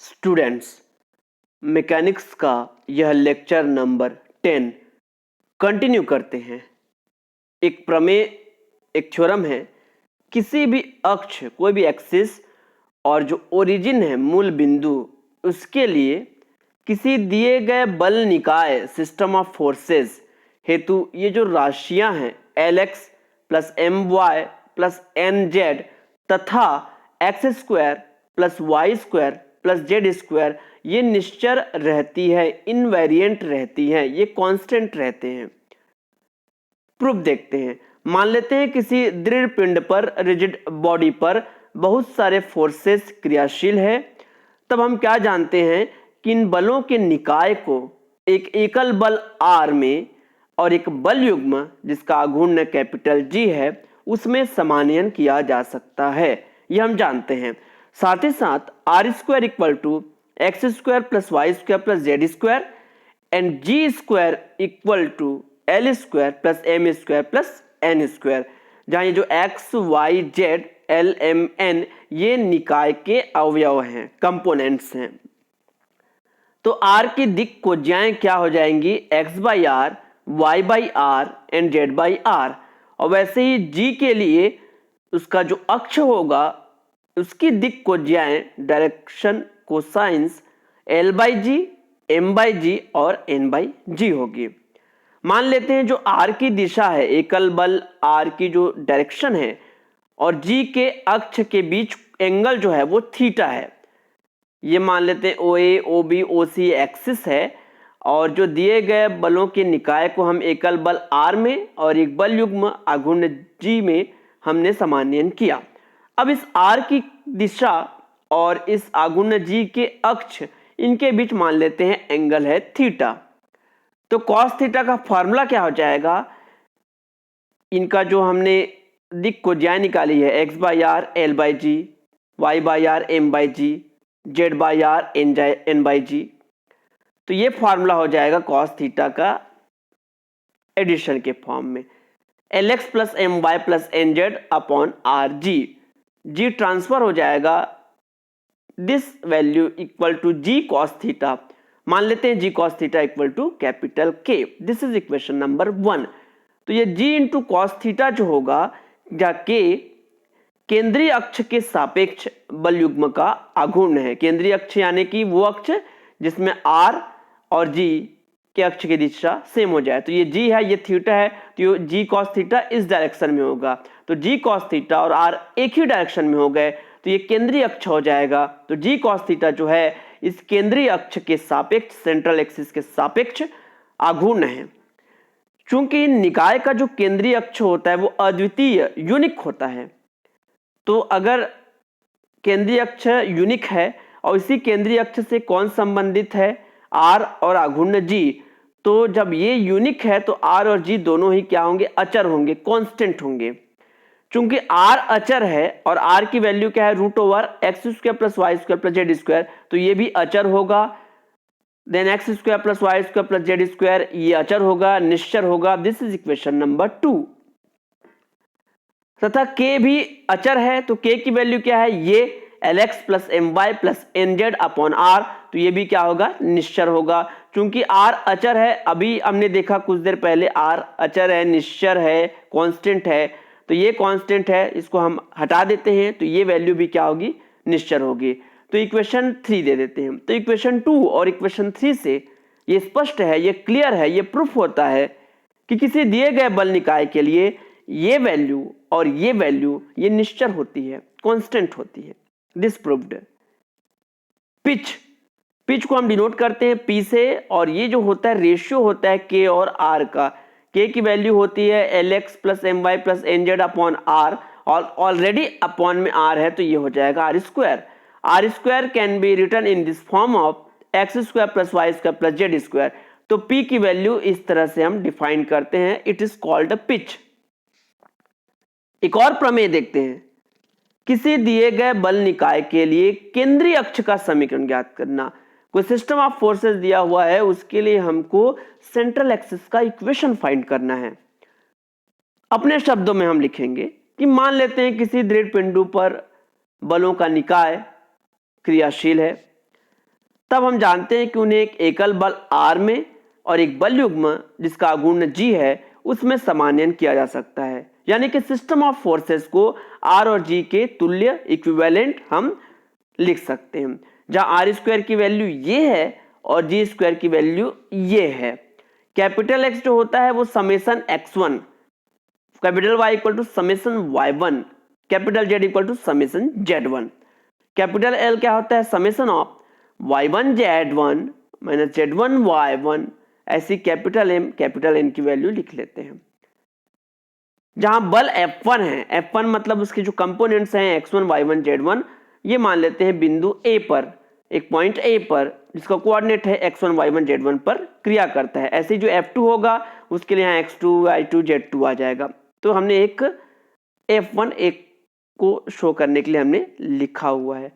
Students, mechanics का यह lecture number 10 continue करते हैं। एक प्रमेय, एक थ्योरम है, किसी भी अक्ष, कोई भी एक्सिस और जो ओरिजिन है, मूल बिंदु, उसके लिए किसी दिए गए बल निकाय सिस्टम ऑफ फोर्सेस हेतु ये जो राशियां हैं Lx plus My plus Nz तथा x² plus y² plus z², ये निश्चर रहती है, इनवेरिएंट रहती है, ये कांस्टेंट रहते हैं। प्रूफ देखते हैं। मान लेते हैं किसी दृढ़ पिंड पर, रिजिड बॉडी पर बहुत सारे फोर्सेस क्रियाशील है। तब हम क्या जानते हैं कि इन बलों के निकाय को एक एकल बल R में और एक बल युग्म जिसका आघूर्ण कैपिटल G है उसमें समानयन किया जा सकता है, यह हम जानते हैं। साथ ही साथ R² equal to x² plus y² plus z² and G² equal to L² plus m² plus n², जहां ये जो x, y, z, L, M, n ये निकाय के अवयव हैं, कंपोनेंट्स हैं। तो R की दिक् कोज्याएं क्या हो जाएंगी? x/r, y/r and z/r। और वैसे ही G के लिए उसका जो अक्ष होगा उसकी दिक् कोज्याएं, डायरेक्शन कोसाइंस L/g, M/g और N/g होगी। मान लेते हैं जो R की दिशा है, एकल बल R की जो डायरेक्शन है और G के अक्ष के बीच एंगल जो है वो थीटा है। ये मान लेते हैं OA, OB, OC एक्सिस है और जो दिए गए बलों के निकाय को हम एकल बल R में और एक बल युग्म आघूर्ण G में हमने समानयन किया। अब इस R की दिशा और इस आघूर्ण G के अक्ष, इनके बीच मान लेते हैं एंगल है थीटा। तो कॉस थीटा का फॉर्मूला क्या हो जाएगा? इनका जो हमने दिक् कोज्याएं निकाली है x/r L/g, y/r M/g, z/r N/g, तो ये फॉर्मूला हो जाएगा कॉस थीटा का एडिशन के फॉर्म में Lx plus My plus Nz upon Rg। G transfer हो जाएगा this value equal to G cos theta. मान लेते हैं G cos theta equal to capital K। This is equation number 1। तो ये G इंटू कॉस थीटा जो होगा, जहाँ K केंद्रीय अक्ष के सापेक्ष बल युग्म का आघूर्ण है। केंद्रीय अक्ष यानी कि वो अक्ष जिसमें R और G के अक्ष की दिशा सेम हो जाए। तो ये G है, ये थीटा है, तो ये G cos थीटा इस डायरेक्शन में होगा। तो G cos थीटा और R एक ही डायरेक्शन में हो गए तो ये केंद्रीय अक्ष हो जाएगा। तो G cos थीटा जो है इस केंद्रीय अक्ष के सापेक्ष, सेंट्रल एक्सिस के सापेक्ष आघूर्ण है। चूंकि निकाय का जो केंद्रीय अक्ष होता है वो अद्वितीय, यूनिक होता है, तो अगर केंद्रीय अक्ष यूनिक है और इसी केंद्रीय अक्ष से कौन संबंधित है? R और आघूर्ण G। तो जब ये यूनिक है तो R और G दोनों ही क्या होंगे? अचर होंगे, कांस्टेंट होंगे। चूंकि R अचर है और R की वैल्यू क्या है? √x² plus y² plus z², तो ये भी अचर होगा। Then x² plus y² plus z², ये अचर होगा, निश्चर होगा। This is equation number 2। तथा K भी अचर है, तो K की वैल्यू क्या है? ये Lx plus My plus Nz upon R, तो ये भी क्या होगा? निश्चर होगा। चूंकि R अचर है, अभी हमने देखा कुछ देर पहले R अचर है, निश्चर है, कांस्टेंट है, तो ये कांस्टेंट है, इसको हम हटा देते हैं तो ये वैल्यू भी क्या होगी? निश्चर होगी। तो इक्वेशन 3 दे देते हैं। तो इक्वेशन 2 और इक्वेशन 3 से ये स्पष्ट है, ये क्लियर है, ये प्रूफ होता है कि किसी दिए गए बल निकाय के लिए ये वैल्यू और ये वैल्यू ये निश्चर होती है, कांस्टेंट होती है। This proved. पिच को हम डिनोट करते हैं P से, और ये जो होता है रेशियो होता है K और R का। K की वैल्यू होती है Lx plus My plus Nz upon R, और ऑलरेडी अपॉन में R है तो ये हो जाएगा R²। R² can be written in this form of x² plus y² plus z²। तो P की वैल्यू इस तरह से हम डिफाइन करते हैं, इट इज कॉल्ड पिच। एक और प्रमेय देखते हैं। किसी दिए गए बल निकाय के लिए केंद्रीय अक्ष का समीकरण ज्ञात करना। कोई सिस्टम ऑफ फोर्सेस दिया हुआ है, उसके लिए हमको सेंट्रल एक्सिस का इक्वेशन फाइंड करना है। अपने शब्दों में हम लिखेंगे कि मान लेते हैं किसी दृढ़ बिंदु पर बलों का निकाय क्रियाशील है तब हम जानते हैं कि उन्हें एक एकल बल R में और एक बल युग्म जिसका आघूर्ण G है उसमें समानयन किया जा सकता है। यानी कि सिस्टम ऑफ फोर्सेस को R और G के तुल्य इक्विवेलेंट हम लिख सकते हैं, जहां R स्क्वायर की वैल्यू ये है और G स्क्वायर की वैल्यू ये है। कैपिटल X जो होता है वो summation x1, capital Y equal to summation y1, capital Z equal to summation z1। Capital L क्या होता है, summation of y1 z1 minus z1 y1। ऐसी कैपिटल M कैपिटल N की वैल्यू लिख लेते हैं। जहां बल F1 है, F1 मतलब उसके जो कंपोनेंट्स हैं x1 y1 z1, ये मान लेते हैं बिंदु A पर, एक पॉइंट A पर जिसका कोऑर्डिनेट है x1 y1 z1 पर क्रिया करता है। ऐसे जो F2 होगा उसके लिए यहाँ x2 y2 z2 आ जाएगा। तो हमने एक F1 एक को शो करने के लिए हमने लिखा हुआ है।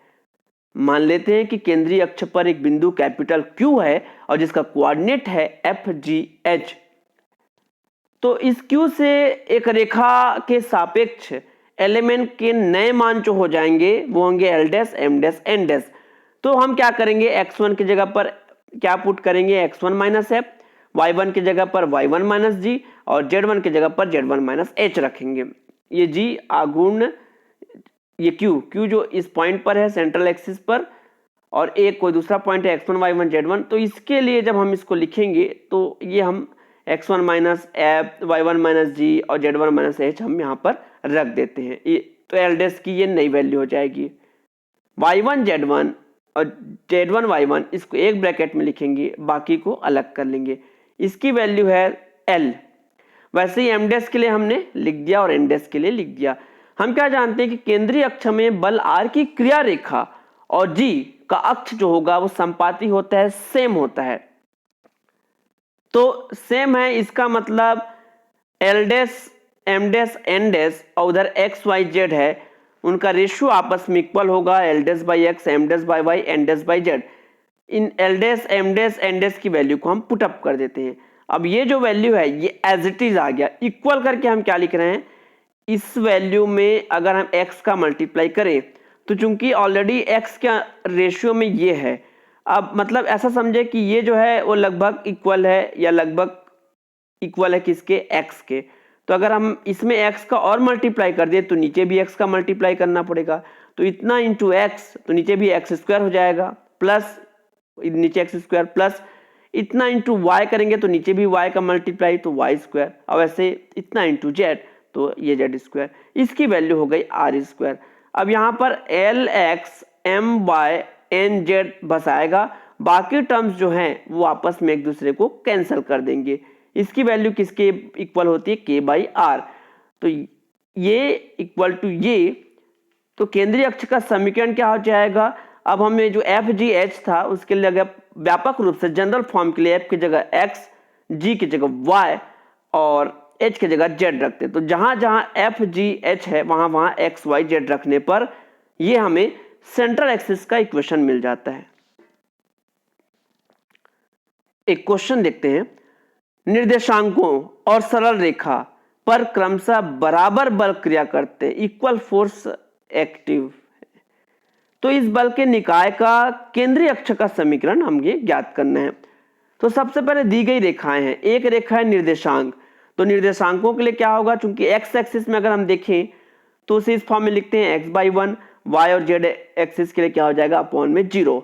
मान लेते हैं कि केंद्रीय अक्ष पर एक बिंदु कैपिटल Q है और जिसका कोऑर्डिनेट है FGH। तो इस Q से एक रेखा के सापेक्ष एलिमेंट के नए मान जो हो जाएंगे वो होंगे L dash M dash N dash. तो हम क्या करेंगे, x1 की जगह पर क्या पुट करेंगे, x1 माइनस f, y1 की जगह पर y1 माइनस g और z1 की जगह पर z1 माइनस h रखेंगे। ये g आघूर्ण, ये q जो इस पॉइंट पर है सेंट्रल एक्सिस पर, और एक कोई दूसरा पॉइंट है x1 y1 z1। तो इसके लिए जब हम इसको लिखेंगे तो ये हम x1 minus f, y1 minus g और z1 माइनस h हम यहाँ पर रख देते हैं। ये तो एल डैश की ये नई वैल्यू हो जाएगी। y1 z1 और z1 y1 इसको एक ब्रैकेट में लिखेंगे, बाकी को अलग कर लेंगे। इसकी वैल्यू है L। वैसे ही M डैश के लिए हमने लिख दिया और N डैश के लिए लिख दिया। हम क्या जानते हैं कि केंद्रीय अक्ष में बल R की क्रिया रेखा और G का अक्ष जो होगा वो संपाती होता है, सेम होता है। तो सेम है, इसका मतलब L dash M dash N dash और उधर x y z है, उनका रेशियो आपस में इक्वल होगा L dash by x, M dash by y, N dash by z। In L dash M dash N dash की वैल्यू को हम पुट अप कर देते हैं। अब ये जो वैल्यू है ये एज इट इज आ गया। इक्वल करके हम क्या लिख रहे हैं, इस वैल्यू में अगर हम x का मल्टीप्लाई करें तो चूंकि ऑलरेडी x का रेशियो में ये है, अब मतलब ऐसा समझे कि ये जो है वो लगभग इक्वल है या लगभग इक्वल है किसके, x के। तो अगर हम इसमें x का और मल्टीप्लाई कर दे तो नीचे भी x का मल्टीप्लाई करना पड़ेगा। तो इतना इंटू x, तो नीचे भी x स्क्वायर हो जाएगा, प्लस नीचे x स्क्वायर, प्लस इतना इंटू y करेंगे तो नीचे भी y का मल्टीप्लाई तो y स्क्वायर, और ऐसे इतना इंटू z तो ये z स्क्वायर। इसकी वैल्यू हो गई r स्क्वायर। अब यहाँ पर Lx M/N/z बसाएगा, बाकी टर्म्स जो हैं वो आपस में एक दूसरे को कैंसिल कर देंगे। इसकी वैल्यू किसके इक्वल होती है, k/r। तो ये इक्वल टू ये, तो केंद्रीय अक्ष का समीकरण क्या हो जाएगा। अब हमें जो FGH था उसके लिए अगर व्यापक रूप से जनरल फॉर्म के लिए f की जगह x, g की जगह y और h की जगह z रखते, तो जहां जहां FGH है वहां वहां x y z रखने पर ये हमें सेंट्रल एक्सिस का इक्वेशन मिल जाता है। एक क्वेश्चन देखते हैं, निर्देशांकों और सरल रेखा पर क्रमशः बराबर बल क्रिया करते, इक्वल फोर्स एक्टिव। तो इस बल के निकाय का केंद्रीय अक्ष का समीकरण हमें ज्ञात करना है। तो सबसे पहले दी गई रेखाएं हैं, एक रेखा है निर्देशांक। तो निर्देशांकों के लिए क्या होगा, चूंकि एक्स एक्सिस में अगर हम देखें तो उसे इस फॉर्म में लिखते हैं x/1, y और z एक्सिस के लिए क्या हो जाएगा अपॉन में 0।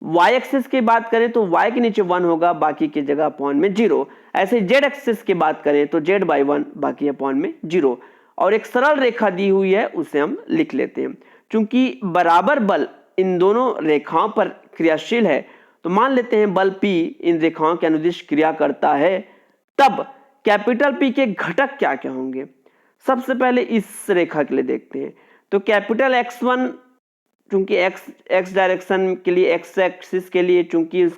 y एक्सिस की बात करें तो y के नीचे 1 होगा, बाकी की जगह अपॉन में 0। ऐसे z एक्सिस की बात करें तो z/1 बाकी अपॉन में 0। और एक सरल रेखा दी हुई है उसे हम लिख लेते हैं। चूंकि बराबर बल इन दोनों रेखाओं पर क्रियाशील है तो मान लेते हैं बल P इन रेखाओं के अनुदिश क्रिया करता है, तब कैपिटल P के घटक क्या क्या होंगे। सबसे पहले इस रेखा के लिए देखते हैं। तो कैपिटल X1 चूंकि x डायरेक्शन के लिए, x एक्सिस के लिए चूंकि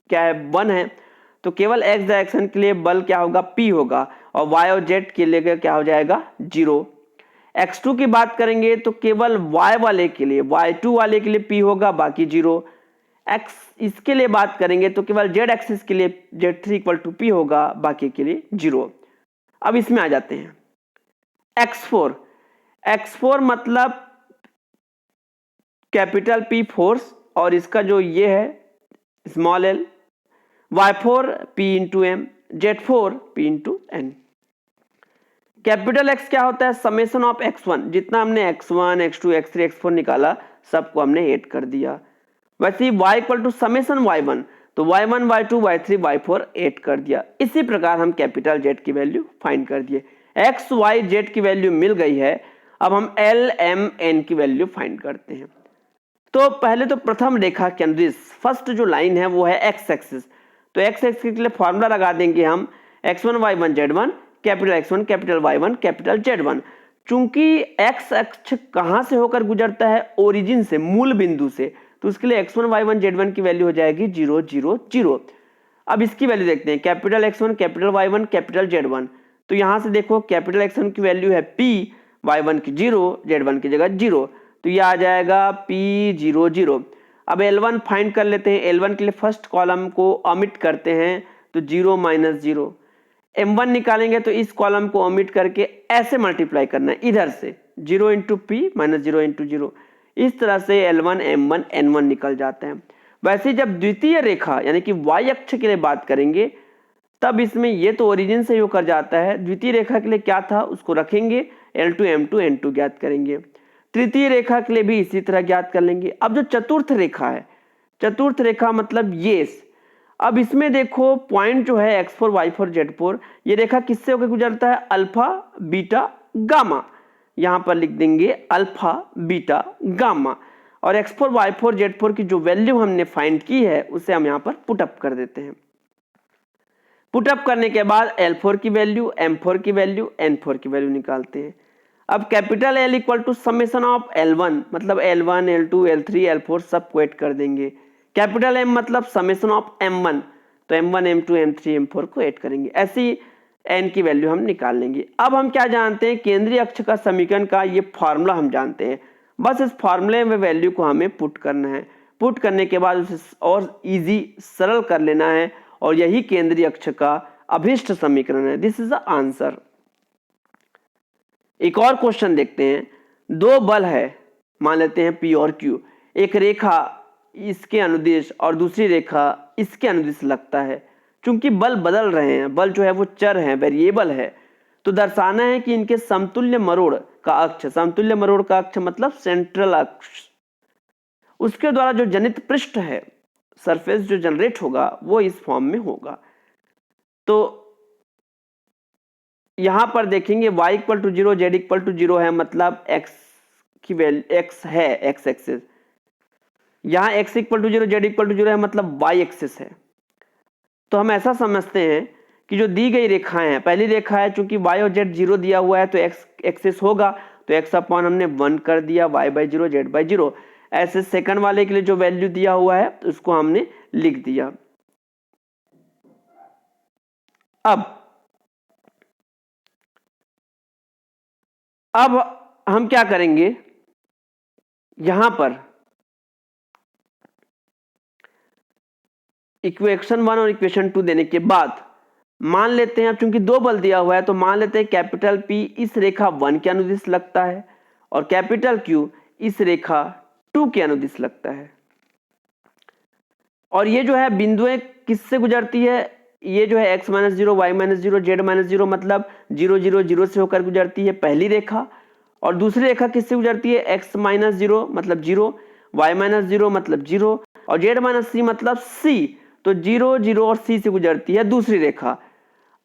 क्या है 1 है, तो केवल x डायरेक्शन के लिए बल क्या होगा, P होगा, और y और z के लिए क्या हो जाएगा 0। x2 की बात करेंगे तो केवल y वाले के लिए, y2 वाले के लिए P होगा, बाकी 0। x इसके लिए बात करेंगे तो केवल z एक्सिस के लिए z3 इक्वल टू P होगा, बाकी के लिए 0। अब इसमें आ जाते हैं x4 मतलब कैपिटल P फोर्स, और इसका जो ये है small L, y4 p into M, z4 p into N. Capital X क्या होता है? समेशन ऑफ x1, जितना हमने x1 x2 x3 x4 निकाला सबको हमने ऐड कर दिया। वैसे ही y equal to summation y1, तो y1 y2 y3 y4 add कर दिया। इसी प्रकार हम कैपिटल Z की वैल्यू फाइंड कर दिए। x y z की वैल्यू मिल गई है, अब हम L M N की वैल्यू फाइंड करते हैं। तो पहले तो प्रथम रेखा के अनुदिश फर्स्ट जो लाइन है वो है x एक्सिस, तो x एक्सिस के लिए फॉर्मूला लगा देंगे हम x1 y1 z1 capital x1 capital y1 capital z1। चूंकि x अक्ष कहां से होकर गुजरता है? ओरिजिन से, मूल बिंदु से, तो उसके लिए x1 y1 z1 की वैल्यू हो जाएगी 0 0 0। अब इसकी वैल्यू देखते हैं, capital x1 capital y1 capital z1। तो यहां से देखो कैपिटल x1 की वैल्यू है p, y1 की 0, z1 की जगह 0, तो ये आ जाएगा p0 0। अब L1 फाइंड कर लेते हैं। L1 के लिए फर्स्ट कॉलम को ओमिट करते हैं, तो 0 माइनस 0। M1 निकालेंगे तो इस कॉलम को ओमिट करके ऐसे मल्टीप्लाई करना है इधर से, 0 इंटू पी माइनस 0 इंटू 0। इस तरह से L1 M1 N1 निकल जाते हैं। वैसे जब द्वितीय रेखा यानी कि y अक्ष के लिए बात करेंगे तब इसमें ये तो ओरिजिन से ही होकर जाता है। द्वितीय रेखा के लिए क्या था उसको रखेंगे, L2 M2 N2 ज्ञात करेंगे। तृतीय रेखा के लिए भी इसी तरह ज्ञात कर लेंगे। अब जो चतुर्थ रेखा है, चतुर्थ रेखा मतलब ये, अब इसमें देखो पॉइंट जो है x4 y4 z4, ये रेखा किससे होकर गुजरता है? Alpha beta gamma. यहां पर लिख देंगे अल्फा बीटा गामा, और x4 y4 z4 की जो वैल्यू हमने फाइंड की है उसे हम यहां पर पुटअप कर देते हैं। पुटअप करने के बाद L4 की वैल्यू, M4 की वैल्यू, N4 की वैल्यू निकालते हैं। अब capital L equal to summation of L1, मतलब L1 L2 L3 L4 सब को ऐड कर देंगे। कैपिटल M मतलब समेशन ऑफ M1, तो M1 M2 M3 M4 को ऐड करेंगे। ऐसी N की वैल्यू हम निकाल लेंगे। अब हम क्या जानते हैं? केंद्रीय अक्ष का समीकरण का ये फॉर्मूला हम जानते हैं। बस इस फॉर्मूले में वैल्यू को हमें पुट करना है। पुट करने के बाद उसे और इजी सरल कर लेना है, और यही केंद्रीय अक्ष का अभिष्ट समीकरण है। This is the answer. एक और क्वेश्चन देखते हैं। दो बल है, मान लेते हैं P और Q। एक रेखा इसके अनुदिश और दूसरी रेखा इसके अनुदिश लगता है। चूंकि बल बदल रहे हैं, बल जो है वो चर है, वेरिएबल है, तो दर्शाना है कि इनके समतुल्य मरोड़ का अक्ष, समतुल्य मरोड़ का अक्ष मतलब सेंट्रल अक्ष, उसके द्वारा जो जनित पृष्ठ है, सरफेस जो जनरेट होगा वो इस फॉर्म में होगा। तो यहां पर देखेंगे y equal to 0 z equal to 0 है, मतलब x की वैल्यू x है, x एक्सिस। यहां x equal to 0 z equal to 0 है, मतलब y एक्सिस है। तो हम ऐसा समझते हैं कि जो दी गई रेखाएं हैं, पहली रेखा है चूंकि y और z 0 दिया हुआ है तो x एक्सिस होगा, तो x अपॉन हमने 1 कर दिया, y बाई 0 z बाई 0। ऐसे सेकंड वाले के लिए जो वैल्यू दिया हुआ है तो उसको हमने लिख दिया। अब हम क्या करेंगे, यहां पर इक्वेशन 1 और इक्वेशन 2 देने के बाद मान लेते हैं, अब चूंकि दो बल दिया हुआ है तो मान लेते हैं कैपिटल P इस रेखा 1 के अनुदिश लगता है और कैपिटल Q इस रेखा 2 के अनुदिश लगता है। और ये जो है बिंदुएं किससे गुजरती है? ये जो है x minus 0 y minus 0 z minus 0 मतलब 0 0 0 से होकर गुजरती है पहली रेखा, और दूसरी रेखा किससे गुजरती है? x माइनस 0 मतलब 0, y माइनस 0 मतलब 0 और z माइनस c मतलब c, तो 0 0 और c से गुजरती है दूसरी रेखा।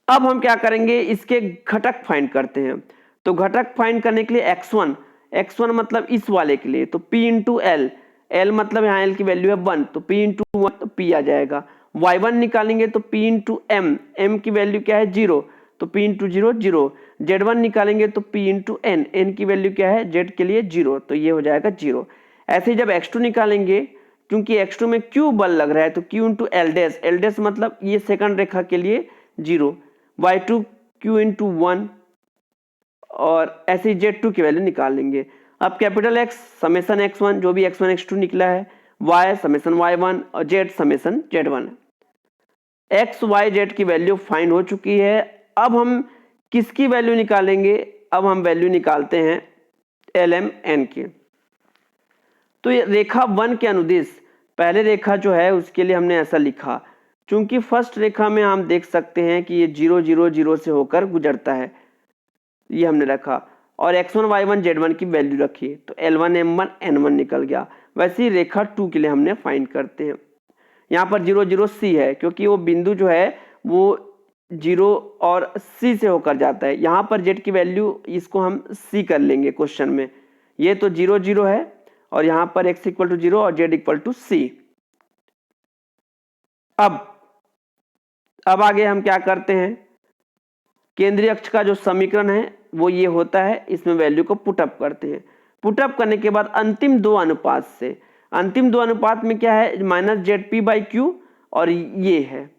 अब हम क्या करेंगे, इसके घटक फाइंड करते हैं। तो घटक फाइंड करने के लिए x1 मतलब इस वाले के लिए तो p इंटू एल, एल मतलब यहाँ एल की वैल्यू है 1, तो p इंटू 1 तो p आ जाएगा। y1 निकालेंगे तो p इंटू एम, एम की वैल्यू क्या है 0, तो p इंटू 0 0। z1 निकालेंगे तो p इंटू एन, एन की वैल्यू क्या है z के लिए 0, तो ये हो जाएगा 0। ऐसे ही जब x2 निकालेंगे, क्योंकि x2 में q बल लग रहा है तो q into L dash, L dash मतलब ये सेकंड रेखा के लिए 0, y2 q इंटू 1 और ऐसे ही z2 की वैल्यू निकाल लेंगे। अब कैपिटल X समेसन x1 जो भी x1 x2 निकला है, y समेसन y1 और z summation z1। x y z की वैल्यू फाइंड हो चुकी है। अब हम किसकी वैल्यू निकालेंगे? अब हम वैल्यू निकालते हैं LM N की। तो ये रेखा 1 के अनुदिश पहले रेखा जो है उसके लिए हमने ऐसा लिखा, चूंकि फर्स्ट रेखा में हम देख सकते हैं कि ये 0 0 0 से होकर गुजरता है, ये हमने रखा, और x1 y1 z1 की वैल्यू रखी, तो L1 M1 N1 निकल गया। वैसे ही रेखा 2 के लिए हमने फाइंड करते हैं। यहाँ पर 0 0 C है, क्योंकि वो बिंदु जो है वो 0 और C से होकर जाता है। यहाँ पर z की वैल्यू इसको हम C कर लेंगे क्वेश्चन में। ये तो 0 0 है और यहाँ पर x इक्वल टू 0 और z इक्वल टू C। अब आगे हम क्या करते हैं, केंद्रीय अक्ष का जो समीकरण है वो ये होता है, इसमें वैल्यू को पुटअप करते हैं। पुटअप करने के बाद अंतिम दो अनुपात से, अंतिम दो अनुपात में क्या है, माइनस ZP/Q और ये है,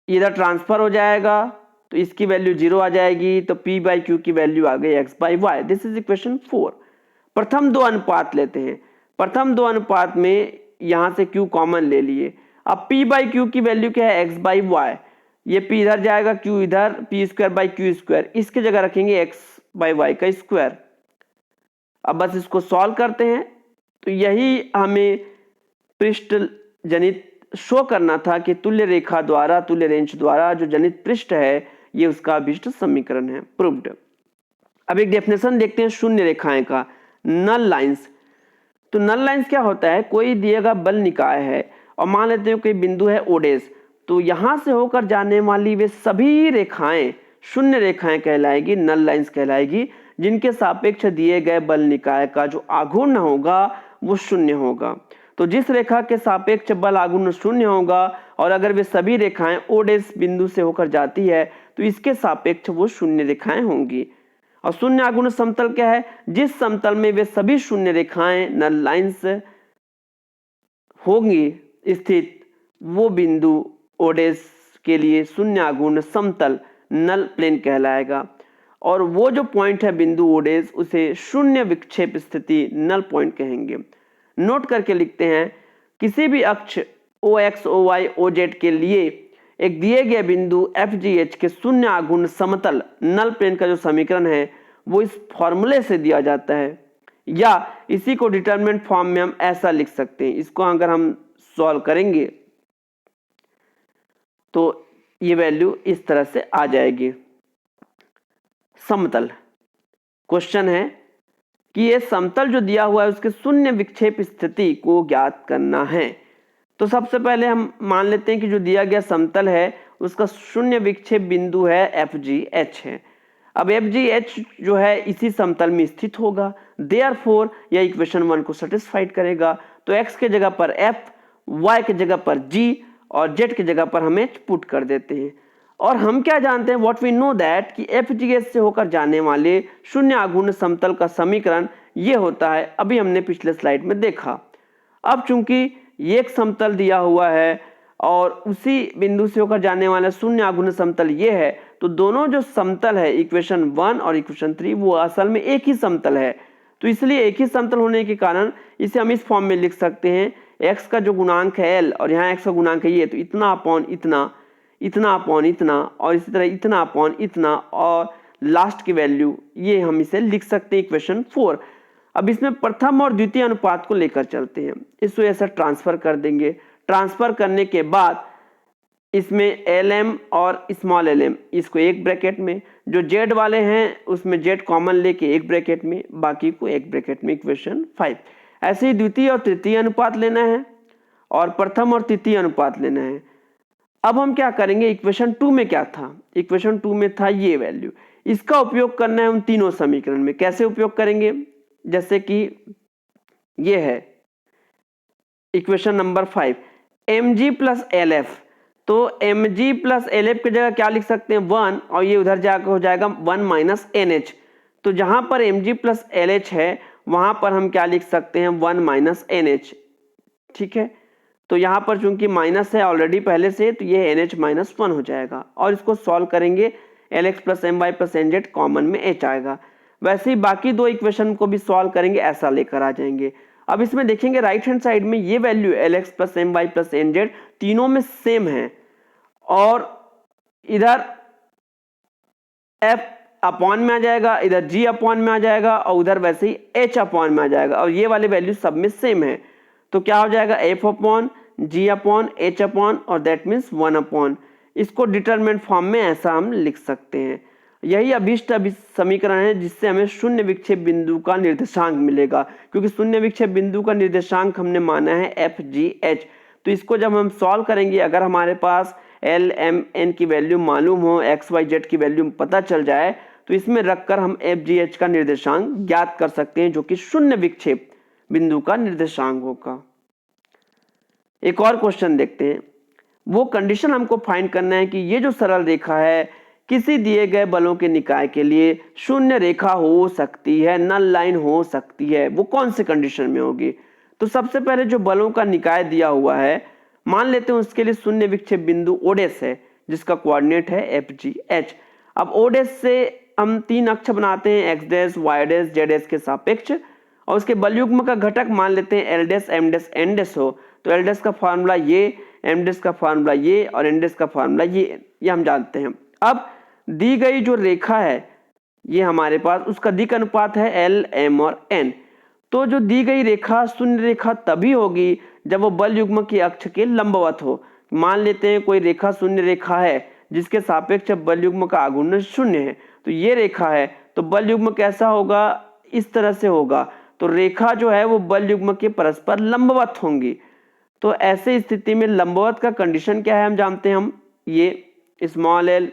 इधर ट्रांसफर हो जाएगा तो इसकी वैल्यू 0 आ जाएगी, तो P/Q की वैल्यू आ गई x/y। This is equation 4। प्रथम दो अनुपात लेते हैं, प्रथम दो अनुपात में यहां से Q कॉमन ले लिए। अब P/Q की वैल्यू क्या है, x/y, ये P इधर जाएगा, Q इधर, P²/Q², इसकी जगह रखेंगे x/y का स्क्वायर। अब बस इसको सॉल्व करते हैं, तो यही हमें पृष्ठ जनित शो करना था कि तुल्य रेखा द्वारा, तुल्य रेंज द्वारा जो जनित पृष्ठ है ये उसका अभीष्ट समीकरण है, प्रूव्ड। अब एक डेफिनेशन देखते हैं शून्य रेखाएं का, नल लाइंस। तो नल लाइंस क्या होता है, कोई दिया गया बल निकाय है और मान लेते हैं कोई बिंदु है ओडेस, तो यहां से होकर जाने वाली वे सभी रेखाएं शून्य रेखाएं कहलाएगी, नल लाइंस कहलाएगी, जिनके सापेक्ष दिए गए बल निकाय का जो आघूर्ण होगा वो शून्य होगा। तो जिस रेखा के सापेक्ष बल आघूर्ण शून्य होगा और अगर वे सभी रेखाएं ओडेस बिंदु से होकर जाती है तो इसके सापेक्ष वो शून्य रेखाएं होंगी। और शून्य आघूर्ण समतल क्या है, जिस समतल में वे सभी शून्य रेखाएं नल लाइंस होंगी स्थित, वो बिंदु ओडेस के लिए शून्य आघूर्ण समतल नल प्लेन कहलाएगा। और वो जो पॉइंट है बिंदु ओडेस, उसे शून्य विक्षेप स्थिति नल पॉइंट कहेंगे। नोट करके लिखते हैं, किसी भी अक्ष OX, OY, OZ के लिए एक दिए गए बिंदु FGH के शून्य आघूर्ण समतल नल प्लेन का जो समीकरण है वो इस फॉर्मूले से दिया जाता है, या इसी को डिटरमिनेंट फॉर्म में हम ऐसा लिख सकते हैं। इसको अगर हम सॉल्व करेंगे तो ये वैल्यू इस तरह से आ जाएगी। समतल, क्वेश्चन है कि ये समतल जो दिया हुआ है उसके शून्य विक्षेप स्थिति को ज्ञात करना है। तो सबसे पहले हम मान लेते हैं कि जो दिया गया समतल है उसका शून्य विक्षेप बिंदु है FGH है। अब FGH जो है इसी समतल में स्थित होगा, देयरफॉर यह इक्वेशन 1 को सेटिस्फाइड करेगा। तो x के जगह पर F, y के जगह पर G और z की जगह पर हम H पुट कर देते हैं। और हम क्या जानते हैं, व्हाट वी नो दैट, कि FGH से होकर जाने वाले शून्य आघूर्ण समतल का समीकरण ये होता है, अभी हमने पिछले स्लाइड में देखा। अब चूंकि ये एक समतल दिया हुआ है और उसी बिंदु से होकर जाने वाला शून्य आघूर्ण समतल ये है, तो दोनों जो समतल है इक्वेशन 1 और इक्वेशन 3 वो असल में एक ही समतल है। तो इसलिए एक ही समतल होने के कारण इसे हम इस फॉर्म में लिख सकते हैं, x का जो गुणांक है l और यहाँ x का गुणांक है ये, तो इतना अपॉन इतना, इतना अपॉन इतना और इसी तरह इतना अपॉन इतना, और लास्ट की वैल्यू ये हम इसे लिख सकते हैं इक्वेशन 4। अब इसमें प्रथम और द्वितीय अनुपात को लेकर चलते हैं, इसको ऐसा ट्रांसफर कर देंगे। ट्रांसफर करने के बाद इसमें LM और स्मॉल LM इसको एक ब्रैकेट में, जो Z वाले हैं उसमें Z कॉमन लेके एक ब्रैकेट में, बाकी को एक ब्रैकेट में, इक्वेशन 5। ऐसे ही द्वितीय और तृतीय अनुपात लेना है और प्रथम और तृतीय अनुपात लेना है। अब हम क्या करेंगे, इक्वेशन 2 में क्या था, इक्वेशन 2 में था ये वैल्यू, इसका उपयोग करना है उन तीनों समीकरण में। कैसे उपयोग करेंगे, जैसे कि ये है equation number 5, mg plus LF, तो mg प्लस LF की जगह क्या लिख सकते हैं 1, और ये उधर जाकर हो जाएगा 1 माइनस NH। तो जहां पर mg प्लस LH है वहां पर हम क्या लिख सकते हैं 1 माइनस NH, ठीक है। तो यहाँ पर चूंकि माइनस है ऑलरेडी पहले से, तो ये NH माइनस 1 हो जाएगा, और इसको सॉल्व करेंगे LX plus My plus NZ common में H आएगा। वैसे ही बाकी दो इक्वेशन को भी सॉल्व करेंगे, ऐसा लेकर आ जाएंगे। अब इसमें देखेंगे राइट हैंड साइड में ये value LX plus My plus NZ तीनों में सेम है, और इधर F अपॉन में आ जाएगा, इधर G अपॉन में आ जाएगा, और उधर वैसे ही H अपॉन में आ जाएगा, और ये वाले वैल्यू सब में सेम है। तो क्या हो जाएगा f upon g upon h upon और दैट मीन्स 1 अपॉन, इसको डिटरमिनेंट फॉर्म में ऐसा हम लिख सकते हैं। यही अभीष्ट समीकरण है जिससे हमें शून्य विक्षेप बिंदु का निर्देशांक मिलेगा, क्योंकि शून्य विक्षेप बिंदु का निर्देशांक हमने माना है एफ जी एच। तो इसको जब हम सॉल्व करेंगे, अगर हमारे पास एल एम एन की वैल्यू मालूम हो, एक्स वाई जेड की वैल्यू पता चल जाए, तो इसमें रखकर हम एफ जी एच का निर्देशांक ज्ञात कर सकते हैं, जो कि शून्य विक्षेप बिंदु का निर्देशांक होगा। एक और क्वेश्चन देखते हैं। वो कंडीशन हमको फाइंड करना है कि ये जो सरल रेखा है किसी दिए गए बलों के निकाय के लिए शून्य रेखा हो सकती है, नल लाइन हो सकती है, वो कौन से कंडीशन में होगी। तो सबसे पहले जो बलों का निकाय दिया हुआ है, मान लेते हैं उसके लिए शून्य विक्षेप बिंदु ओडेस है, जिसका कोऑर्डिनेट है एफ जी एच। अब ओडेस से हम 3 अक्ष बनाते हैं, X dash, Y dash, Z dash के सापेक्ष, और उसके बल युग्म का घटक मान लेते हैं L dash, M dash, N dash हो। तो एल डैश का फार्मूला ये, एम डैश का फार्मूला ये और एन डैश का फार्मूला ये हम जानते हैं। अब दी गई जो रेखा है ये हमारे पास, उसका दिक् अनुपात है एल, एम और एन। तो जो दी गई रेखा शून्य रेखा तभी होगी जब वो बल युग्म के अक्ष के लंबवत हो। मान लेते हैं कोई रेखा शून्य रेखा है जिसके सापेक्ष बल युग्म का आघूर्ण शून्य है, तो ये रेखा है, तो बल युग्म कैसा होगा, इस तरह से होगा। तो रेखा जो है वो बल युग्म के परस्पर लंबवत होंगी। तो ऐसे स्थिति में लंबवत का कंडीशन क्या है हम जानते हैं, हम ये small L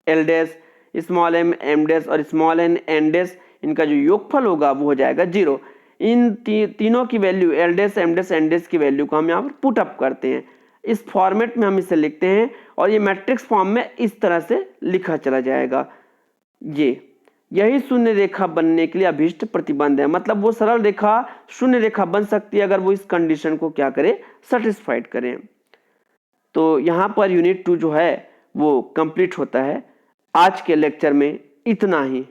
L dash, small M M dash और स्मॉल एन एन डैश, इनका जो योगफल होगा वो हो जाएगा 0। इन तीनों की value L dash, M dash, N dash की वैल्यू को हम यहाँ पर पुट अप करते हैं, इस फॉर्मेट में हम इसे लिखते हैं और ये मैट्रिक्स फॉर्म में इस तरह से लिखा चला जाएगा। यही शून्य रेखा बनने के लिए अभीष्ट प्रतिबंध है, मतलब वो सरल रेखा शून्य रेखा बन सकती है अगर वो इस कंडीशन को क्या करे, सेटिस्फाइड करें। तो यहाँ पर यूनिट 2 जो है वो कंप्लीट होता है। आज के लेक्चर में इतना ही।